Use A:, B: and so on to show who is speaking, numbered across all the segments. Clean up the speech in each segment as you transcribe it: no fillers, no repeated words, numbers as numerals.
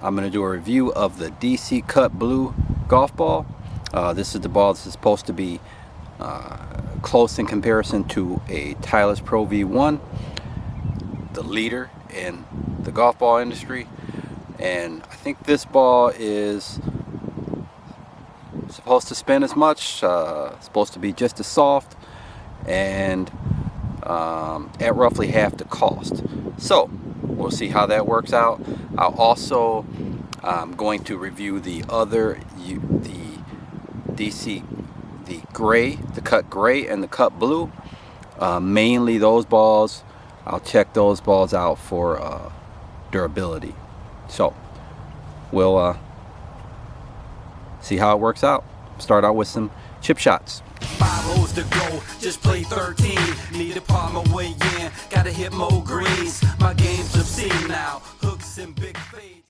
A: I'm going to do a review of the DC Cut Blue golf ball. This is the ball that's supposed to be close in comparison to a Titliest ProV1, the leader in the golf ball industry. And I think this ball is supposed to spin as much, supposed to be just as soft, and at roughly half the cost. So we'll see how that works out. I'll also going to review the DC, the gray, the cut gray and the cut blue. Mainly those balls. I'll check those balls out for durability. So we'll see how it works out. Start out with some chip shots.
B: 5 holes to go, just play 13. Need a palm away in, gotta hit more greens. My game's obscene now, hooks and big fades.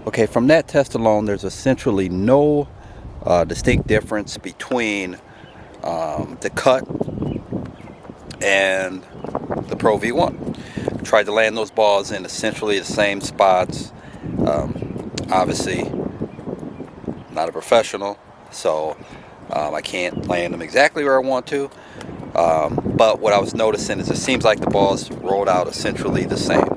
A: Okay, from that test alone, there's essentially no distinct difference between the cut and the Pro V1. Tried to land those balls in essentially the same spots. Obviously, not a professional, so I can't land them exactly where I want to. But what I was noticing is it seems like the balls rolled out essentially the same.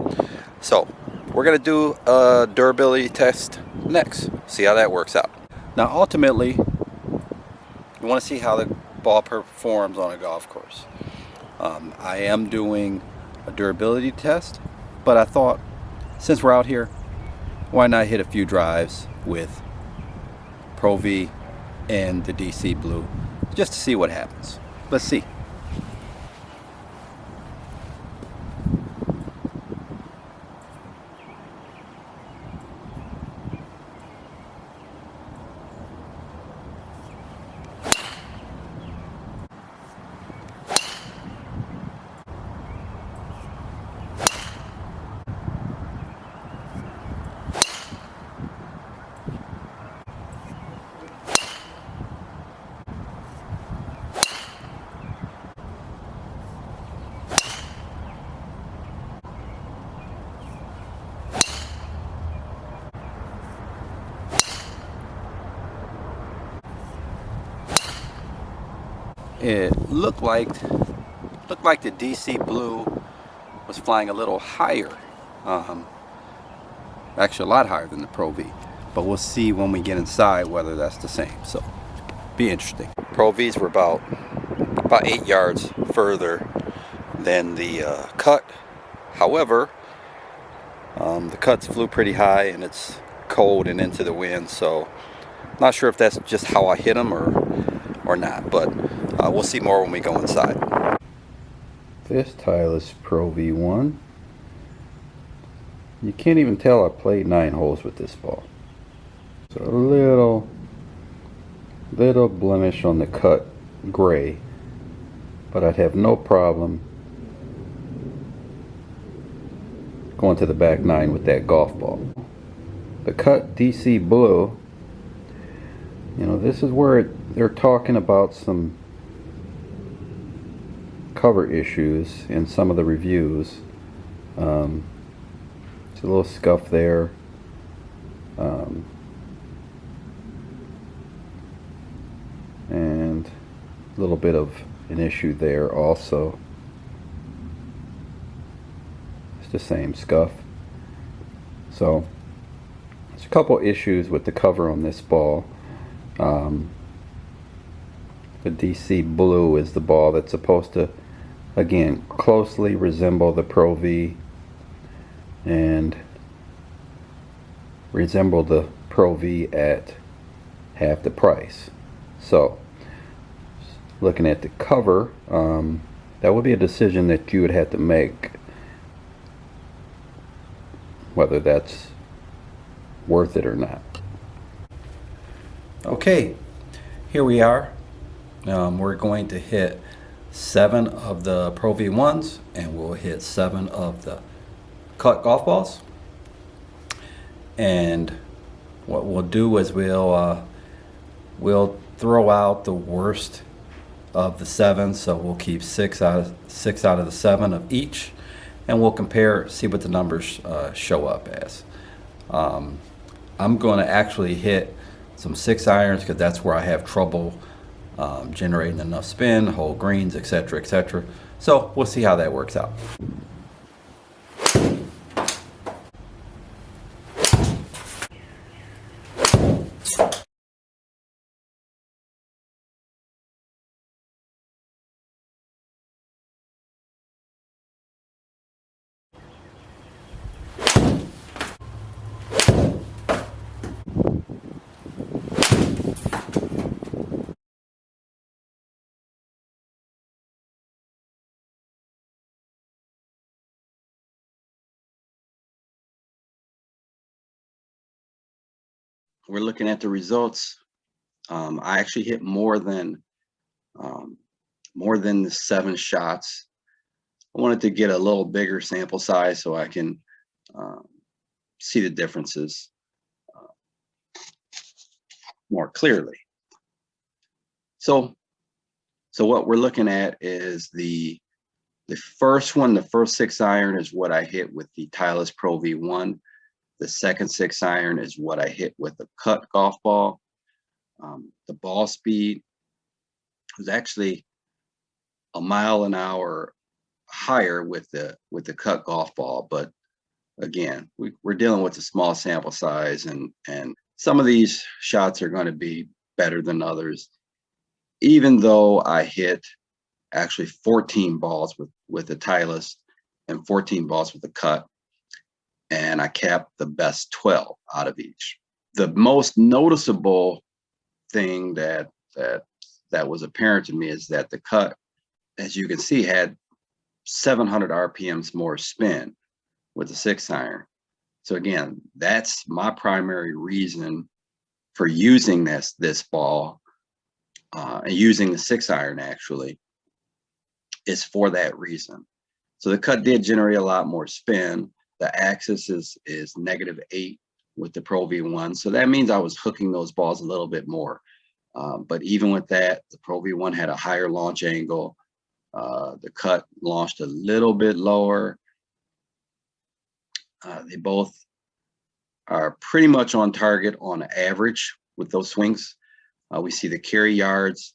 A: So we're going to do a durability test next. See how that works out. Now ultimately, you want to see how the ball performs on a golf course. I am doing a durability test, but I thought since we're out here, why not hit a few drives with Pro V and the DC Blue just to see what happens. Let's see. It looked like the DC Blue was flying a little higher, actually a lot higher than the Pro V, but we'll see when we get inside whether that's the same, so be interesting. Pro Vs were about 8 yards further than the cut. However, the cuts flew pretty high and it's cold and into the wind, so not sure if that's just how I hit them or not, but we'll see more when we go inside. This Titliest ProV1, you can't even tell I played 9 holes with this ball. So a little blemish on the cut gray, but I'd have no problem going to the back 9 with that golf ball. The cut DC Blue, you know, this is where they're talking about some cover issues in some of the reviews. It's a little scuff there. And a little bit of an issue there also. It's the same scuff. So there's a couple issues with the cover on this ball. The DC Blue is the ball that's supposed to again, closely resemble the Pro V and resemble the Pro V at half the price. So looking at the cover, that would be a decision that you would have to make, whether that's worth it or not. Okay, here we are. We're going to hit 7 of the Pro V1s, and we'll hit 7 of the cut golf balls. And what we'll do is we'll throw out the worst of the 7, so we'll keep 6 out of the 7 of each, and we'll compare, see what the numbers show up as. I'm going to actually hit some 6 irons because that's where I have trouble generating enough spin, whole greens, etc., etc. So we'll see how that works out. We're looking at the results. I actually hit more than the 7 shots. I wanted to get a little bigger sample size so I can see the differences more clearly. So what we're looking at is the first one, the first 6 iron is what I hit with the Titliest ProV1. The second 6 iron is what I hit with the cut golf ball. The ball speed was actually a mile an hour higher with the cut golf ball, but again, we're dealing with a small sample size, and some of these shots are going to be better than others. Even though I hit actually 14 balls with the Titleist and 14 balls with the cut, and I capped the best 12 out of each. The most noticeable thing that was apparent to me is that the cut, as you can see, had 700 RPMs more spin with the 6 iron. So again, that's my primary reason for using this ball and using the 6 iron actually, is for that reason. So the cut did generate a lot more spin. The axis is -8 with the Pro V1. So that means I was hooking those balls a little bit more. But even with that, the Pro V1 had a higher launch angle. The cut launched a little bit lower. They both are pretty much on target on average with those swings. We see the carry yards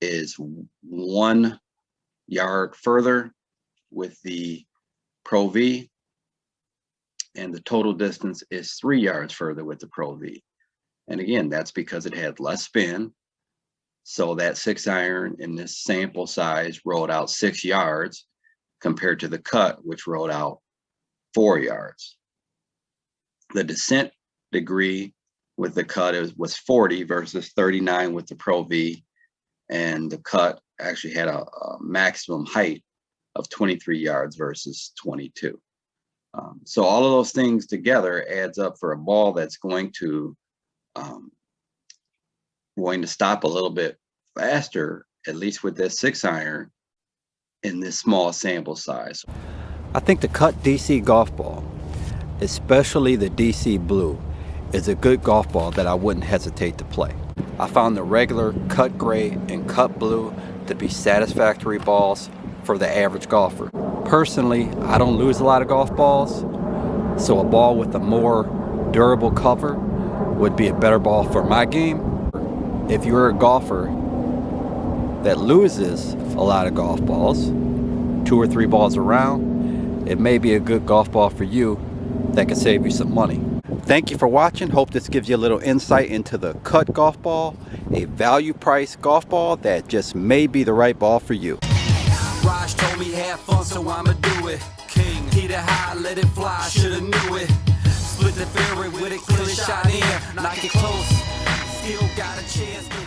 A: is 1 yard further with the Pro V, and the total distance is 3 yards further with the Pro V. And again, that's because it had less spin. So that 6 iron in this sample size rolled out 6 yards compared to the cut, which rolled out 4 yards. The descent degree with the cut was 40 versus 39 with the Pro V, and the cut actually had a maximum height of 23 yards versus 22. So all of those things together adds up for a ball that's going to stop a little bit faster, at least with this 6 iron in this small sample size. I think the cut DC golf ball, especially the DC blue, is a good golf ball that I wouldn't hesitate to play. I found the regular cut gray and cut blue to be satisfactory balls for the average golfer. Personally, I don't lose a lot of golf balls, so a ball with a more durable cover would be a better ball for my game. If you're a golfer that loses a lot of golf balls, 2 or 3 balls around, it may be a good golf ball for you that can save you some money. Thank you for watching. Hope this gives you a little insight into the cut golf ball, a value price golf ball that just may be the right ball for you.
B: told me have fun, so I'ma do it. King, hit it high, let it fly, shoulda knew it. Split the fairway with a clear shot in, knock it close. Still got a chance.